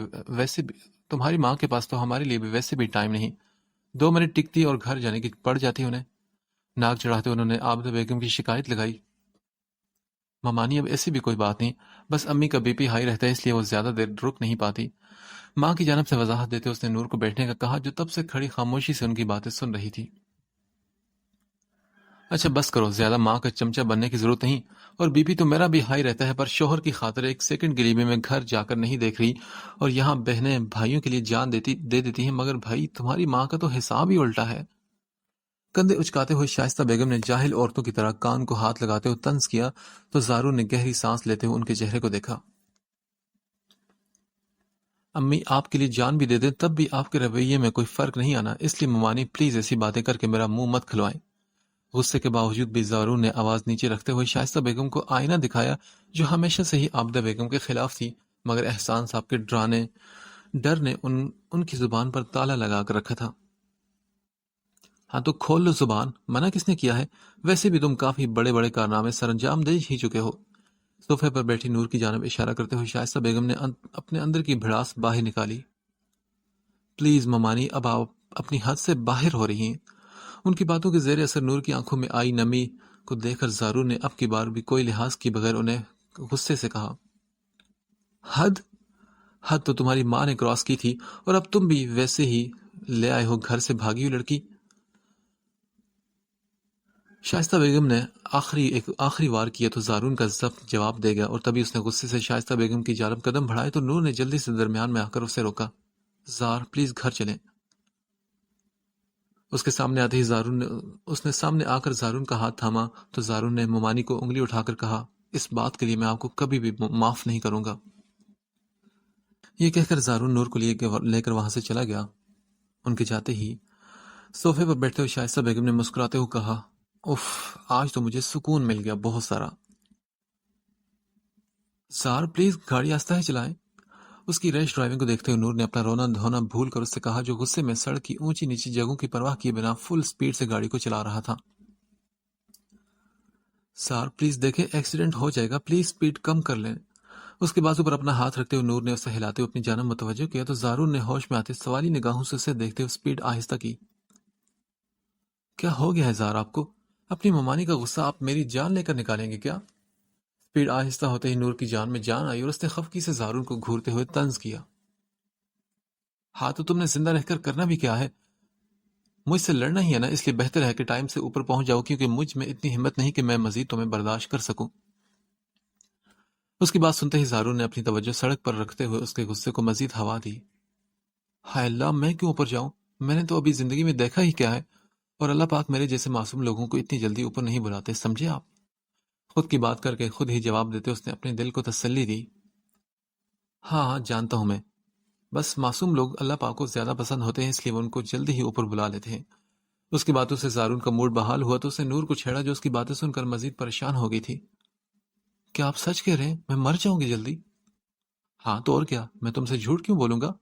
بھی ویسے بھی ٹائم نہیں۔ 2 منٹ ٹکتی اور گھر جانے کی پڑ جاتی انہیں۔ ناک چڑھاتے انہوں نے عابدہ بیگم کی شکایت لگائی، ممانی اب ایسی بھی کوئی بات نہیں، بس امی کا بی پی ہائی رہتا ہے اس لیے وہ زیادہ دیر رک نہیں پاتی۔ ماں کی جانب سے وضاحت دیتے اس نے نور کو بیٹھنے کا کہا جو تب سے کھڑی خاموشی سے ان کی باتیں سن رہی تھی۔ اچھا بس کرو، زیادہ ماں کا چمچہ بننے کی ضرورت نہیں. اور بی پی تو میرا بھی ہائی رہتا ہے، پر شوہر کی خاطر ایک سیکنڈ کے لیے بھی میں گھر جا کر نہیں دیکھ رہی. اور یہاں بہنیں بھائیوں کے لیے جان دے دیتی ہیں، مگر بھائی تمہاری ماں کا تو حساب ہی الٹا ہے. کندھے اچکاتے ہوئے شائستہ بیگم نے جاہل عورتوں کی طرح کان کو ہاتھ لگاتے ہوئے طنز کیا تو زارو نے گہری سانس لیتے ہوئے ان کے چہرے کو دیکھا. امی آپ کے لیے جان بھی دے دیں تب بھی آپ کے رویے میں کوئی فرق نہیں آنا، اس لیے ممانی پلیز ایسی باتیں کر کے میرا منہ مت کھلوائیں. غصے کے باوجود بھی زارو نے آواز نیچے رکھتے ہوئے شائستہ بیگم کو آئینہ دکھایا جو ہمیشہ سے ہی عابدہ بیگم کے خلاف تھی، مگر احسان صاحب کے ڈر نے ان کی زبان پر تالا لگا کر رکھا تھا. ہاں تو کھول لو زبان، منع کس نے کیا ہے؟ ویسے بھی تم کافی بڑے بڑے کارنامے سر انجام دے ہی چکے ہو. صوفے پر بیٹھی نور کی جانب اشارہ کرتے ہوئے شائستہ بیگم نے اپنے اندر کی بھڑاس باہر نکالی. پلیز ممانی، اب آپ اپنی حد سے باہر ہو رہی ہیں. ان کی باتوں کے زیر اثر نور کی آنکھوں میں آئی نمی کو دیکھ کر زارو نے اب کی بار بھی کوئی لحاظ کی بغیر انہیں غصے سے کہا. حد حد تو تمہاری ماں نے کراس کی تھی، اور اب تم بھی ویسے ہی لے آئے ہو گھر سے بھاگی ہوئی لڑکی. شائستہ بیگم نے آخری وار کیا تو زارون کا ضبط جواب دے گیا، اور تبھی اس نے غصے سے شائستہ بیگم کی جانب قدم بڑھائے تو نور نے جلدی سے درمیان میں آ کر اسے روکا. زار پلیز گھر چلیں. اس کے سامنے آتے ہی اس نے سامنے آ کر زارون کا ہاتھ تھاما تو زارون نے ممانی کو انگلی اٹھا کر کہا، اس بات کے لیے میں آپ کو کبھی بھی معاف نہیں کروں گا. یہ کہہ کر زارون نور کو لے کر وہاں سے چلا گیا. ان کے جاتے ہی صوفے پر بیٹھتے ہوئے شائستہ بیگم نے مسکراتے ہوئے کہا، اف، آج تو مجھے سکون مل گیا بہت سارا. زار پلیز گاڑی آہستہ ہی چلائیں. اس کی ریش ڈرائیونگ کو دیکھتے ہوئے نور نے اپنا رونا دھونا بھول کر اس سے کہا، جو غصے میں سڑک کی اونچی نیچی جگہوں کی پرواہ کیے بنا فل سپیڈ سے گاڑی کو چلا رہا تھا. زار پلیز دیکھیں ایکسیڈنٹ ہو جائے گا، پلیز سپیڈ کم کر لیں. اس کے بازو پر اپنا ہاتھ رکھتے ہوئے نور نے اسے ہلاتے ہوئے اپنی جانب متوجہ کیا تو زارون نے ہوش میں آتے سوالی نگاہوں سے اسے دیکھتے ہوئے سپیڈ آہستہ کی. کیا ہو گیا ہے زار آپ کو؟ اپنی ممانی کا غصہ آپ میری جان لے کر نکالیں گے کیا؟ سپیڈ آہستہ ہوتے ہی نور کی جان میں جان آئی اور اس نے خفگی سے زارون کو گھورتے ہوئے طنز کیا، ہاں تو تم نے زندہ رہ کر کرنا بھی کیا ہے؟ مجھ سے لڑنا ہی ہے نا، اس لیے بہتر ہے کہ ٹائم سے اوپر پہنچ جاؤ، کیونکہ مجھ میں اتنی ہمت نہیں کہ میں مزید تمہیں برداشت کر سکوں. اس کی بات سنتے ہی زارون نے اپنی توجہ سڑک پر رکھتے ہوئے اس کے غصے کو مزید ہوا دی. ہائے اللہ، میں کیوں اوپر جاؤں؟ میں نے تو ابھی زندگی میں دیکھا ہی کیا ہے، اور اللہ پاک میرے جیسے معصوم لوگوں کو اتنی جلدی اوپر نہیں بلاتے، سمجھے آپ؟ خود کی بات کر کے خود ہی جواب دیتے اس نے اپنے دل کو تسلی دی. ہاں ہاں جانتا ہوں میں، بس معصوم لوگ اللہ پاک کو زیادہ پسند ہوتے ہیں، اس لیے وہ ان کو جلدی ہی اوپر بلا لیتے ہیں. اس کی باتوں سے زارون کا موڈ بحال ہوا تو اس نے نور کو چھیڑا جو اس کی باتیں سن کر مزید پریشان ہو گئی تھی. کیا آپ سچ کہہ رہے ہیں؟ میں مر جاؤں گی جلدی؟ ہاں تو اور کیا، میں تم سے جھوٹ کیوں بولوں گا؟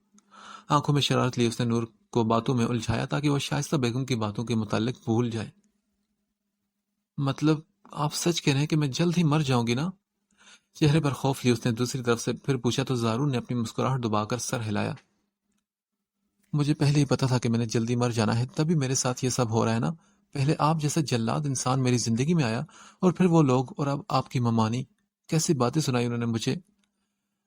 آنکھوں میں شرارت لی اس نے نور کو باتوں میں الجھایا تاکہ وہ شائستہ بیگم کی باتوں کے متعلق بھول جائے. مطلب آپ سچ کہہ رہے ہیں کہ میں جلد ہی مر جاؤں گی نا؟ چہرے پر خوف لی اس نے دوسری طرف سے پھر پوچھا تو زارون نے اپنی مسکراہٹ دبا کر سر ہلایا. مجھے پہلے ہی پتا تھا کہ میں نے جلدی مر جانا ہے، تبھی میرے ساتھ یہ سب ہو رہا ہے نا. پہلے آپ جیسا جلاد انسان میری زندگی میں آیا، اور پھر وہ لوگ، اور اب آپ کی ممانی. کیسی باتیں سنائی انہوں نے مجھے.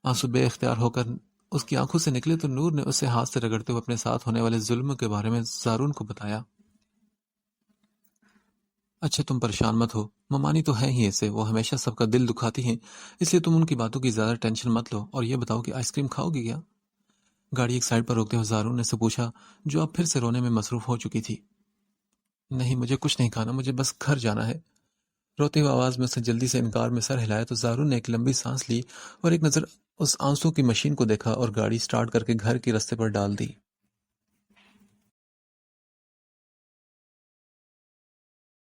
آنسو بے اختیار ہو کر اس کی آنکھوں سے نکلے تو نور نے اسے ہاتھ سے رگڑتے ہوئے اپنے ساتھ ہونے والے ظلم کے بارے میں زارون کو بتایا. اچھا تم پریشان مت ہو، ممانی تو ہے ہی ایسے، وہ ہمیشہ سب کا دل دکھاتی ہیں، اس لیے تم ان کی باتوں کی زیادہ ٹینشن مت لو. اور یہ بتاؤ کہ آئس کریم کھاؤ گی کیا؟ گاڑی ایک سائڈ پر روکتے ہوئے زارون نے سے پوچھا، جو اب پھر سے رونے میں مصروف ہو چکی تھی. نہیں مجھے کچھ نہیں کھانا، مجھے بس گھر جانا ہے. روتے ہوئے آواز میں اسے جلدی سے انکار میں سر ہلایا تو زارون نے ایک لمبی سانس لی اور ایک نظر اس آنسو کی مشین کو دیکھا اور گاڑی سٹارٹ کر کے گھر کے رستے پر ڈال دی.